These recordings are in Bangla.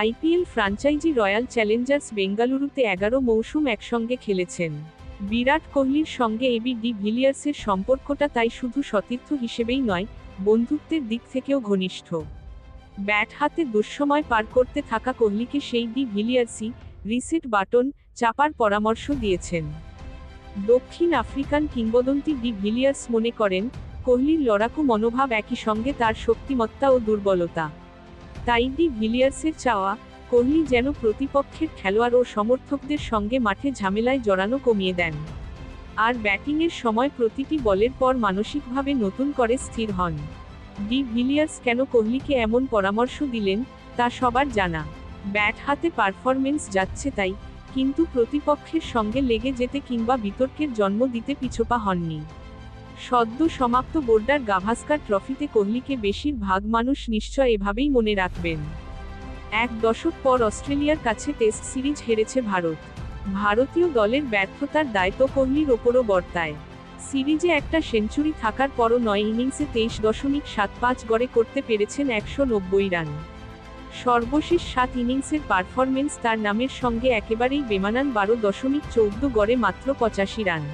আইপিএল ফ্রাঞ্চাইজি রয়্যাল চ্যালেঞ্জার্স বেঙ্গালুরুতে 11 মৌসুম একসঙ্গে খেলেছেন। বিরাট কোহলির সঙ্গে এবি ডি ভিলিয়ার্সের সম্পর্কটা তাই শুধু সতীর্থ হিসেবেই নয়, বন্ধুত্বের দিক থেকেও ঘনিষ্ঠ। ব্যাট হাতে দুঃসময় পার করতে থাকা কোহলিকে সেই ডি ভিলিয়ার্সই রিসেট বাটন চাপার পরামর্শ দিয়েছেন। দক্ষিণ আফ্রিকান কিংবদন্তি ডি ভিলিয়ার্স মনে করেন, কোহলির লড়াকু মনোভাব একই সঙ্গে তার শক্তিমত্তা ও দুর্বলতা। তাই ডি ভিলিয়ার্সের চাওয়া, কোহলি যেন প্রতিপক্ষের খেলোয়াড় ও সমর্থকদের সঙ্গে মাঠে ঝামেলায় জড়ানো কমিয়ে দেন। আর ব্যাটিংয়ের সময় প্রতিটি বলের পর মানসিকভাবে নতুন করে স্থির হন। ডি ভিলিয়ার্স কেন কোহলিকে এমন পরামর্শ দিলেন, তা সবার জানা। ব্যাট হাতে পারফরমেন্স যাচ্ছে তাই, কিন্তু প্রতিপক্ষের সঙ্গে লেগে যেতে কিংবা বিতর্কের জন্ম দিতে পিছপা হননি। সদ্য সমাপ্ত বোর্ডার গাভাস্কার ট্রফিতে কোহলিকে বেশিরভাগ মানুষ নিশ্চয় এভাবেই মনে রাখবেন। এক দশক পর অস্ট্রেলিয়ার কাছে টেস্ট সিরিজ হেরেছে ভারত। ভারতীয় দলের ব্যর্থতার দায় তো কোহলির ওপরও বর্তায়। সিরিজে একটা সেঞ্চুরি থাকার পরও 9 ইনিংসে 23.75 গড়ে করতে পেরেছেন 190 রান। সর্বশেষ 7 ইনিংসের পারফরমেন্স তার নামের সঙ্গে একেবারেই বেমানান 12.14 গড়ে মাত্র 85 রান।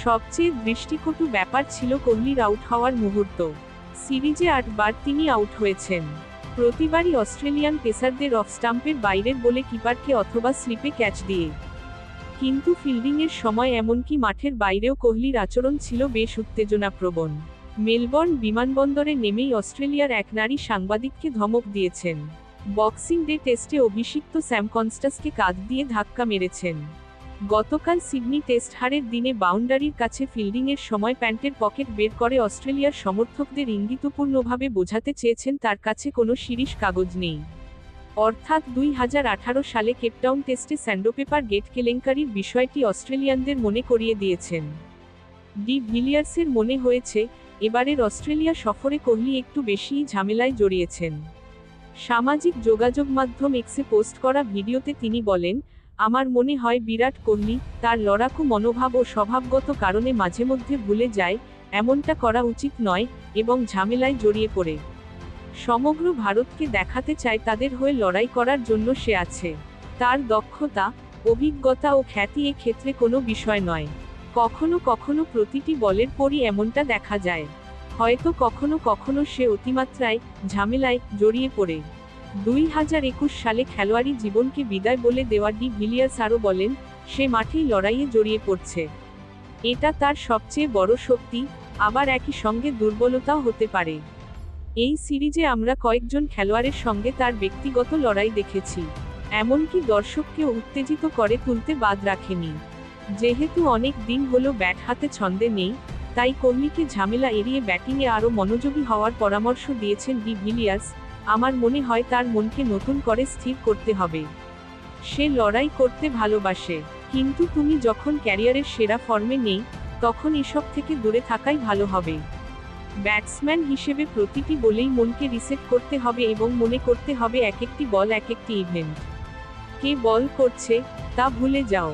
সবচেয়ে দৃষ্টিকটু ব্যাপার ছিল কোহলির আউট হওয়ার মুহূর্ত। সিরিজে 8 বার তিনি আউট হয়েছেন। প্রতিবারই অস্ট্রেলিয়ান পেসারদের অফ স্টাম্পের বাইরের বলে কিপারকে অথবা স্লিপে ক্যাচ দিয়ে। কিন্তু ফিল্ডিংয়ের সময় এমনকি মাঠের বাইরেও কোহলির আচরণ ছিল বেশ উত্তেজনাপ্রবণ। মেলবোর্ন বিমানবন্দরে নেমেই অস্ট্রেলিয়ার এক নারী সাংবাদিককে ধমক দিয়েছেন। বক্সিং ডে টেস্টে অভিষিক্ত স্যাম কনস্টাসকে কাঁধ দিয়ে ধাক্কা মেরেছেন। গতকাল সিডনি টেস্ট হারের দিনে বাউন্ডারির কাছে ফিল্ডিংয়ের সময় প্যান্টের পকেট বের করে অস্ট্রেলিয়ার সমর্থকদের ইঙ্গিতপূর্ণভাবে বোঝাতে চেয়েছেন তার কাছে কোনো শিরীষ কাগজ নেই। অর্থাৎ 2018 সালে কেপটাউন টেস্টে স্যান্ডপেপার গেট কেলেঙ্কারির বিষয়টি অস্ট্রেলিয়ানদের মনে করিয়ে দিয়েছেন। ডি ভিলিয়ার্সের মনে হয়েছে, এবারের অস্ট্রেলিয়া সফরে কোহলি একটু বেশিই ঝামেলায় জড়িয়েছেন। সামাজিক যোগাযোগ মাধ্যম এক্সে পোস্ট করা ভিডিওতে তিনি বলেন, আমার মনে হয় বিরাট কোহলি তার লড়াকু মনোভাব ও স্বভাবগত কারণে মাঝেমধ্যে ভুলে যায় এমনটা করা উচিত নয়, এবং ঝামেলায় জড়িয়ে পড়ে সমগ্র ভারতকে দেখাতে চায় তাদের হয়ে লড়াই করার জন্য সে আছে। তার দক্ষতা, অভিজ্ঞতা ও খ্যাতি এ ক্ষেত্রে কোনো বিষয় নয়। কখনো কখনো প্রতিটি বলের পরই এমনটা দেখা যায়। হয়তো কখনো কখনো সে অতিমাত্রায় ঝামেলায় জড়িয়ে পড়ে। 2021 সালে খেলোয়াড়ি জীবনকে বিদায় বলে দেওয়া ডি ভিলিয়ার্স আরও বলেন, সে মাঠেই লড়াইয়ে জড়িয়ে পড়ছে। এটা তার সবচেয়ে বড় শক্তি, আবার একই সঙ্গে দুর্বলতাও হতে পারে। এই সিরিজে আমরা কয়েকজন খেলোয়াড়ের সঙ্গে তার ব্যক্তিগত লড়াই দেখেছি, এমনকি দর্শককেও উত্তেজিত করে তুলতে বাদ রাখেনি। যেহেতু অনেক দিন হলো ব্যাট হাতে ছন্দে নেই, তাই কোহলিকে ঝামেলা এড়িয়ে ব্যাটিংয়ে আরও মনোযোগী হওয়ার পরামর্শ দিয়েছেন ডি ভিলিয়ার্স। আমার মনে হয় তার মনকে নতুন করে স্থির করতে হবে। সে লড়াই করতে ভালোবাসে, কিন্তু তুমি যখন ক্যারিয়ারের সেরা ফর্মে নেই, তখন এসব থেকে দূরে থাকাই ভালো হবে। ব্যাটসম্যান হিসেবে প্রতিটি বলেই মনকে রিসেট করতে হবে এবং মনে করতে হবে এক একটি বল এক একটি ইভেন্ট। কে বল করছে তা ভুলে যাও।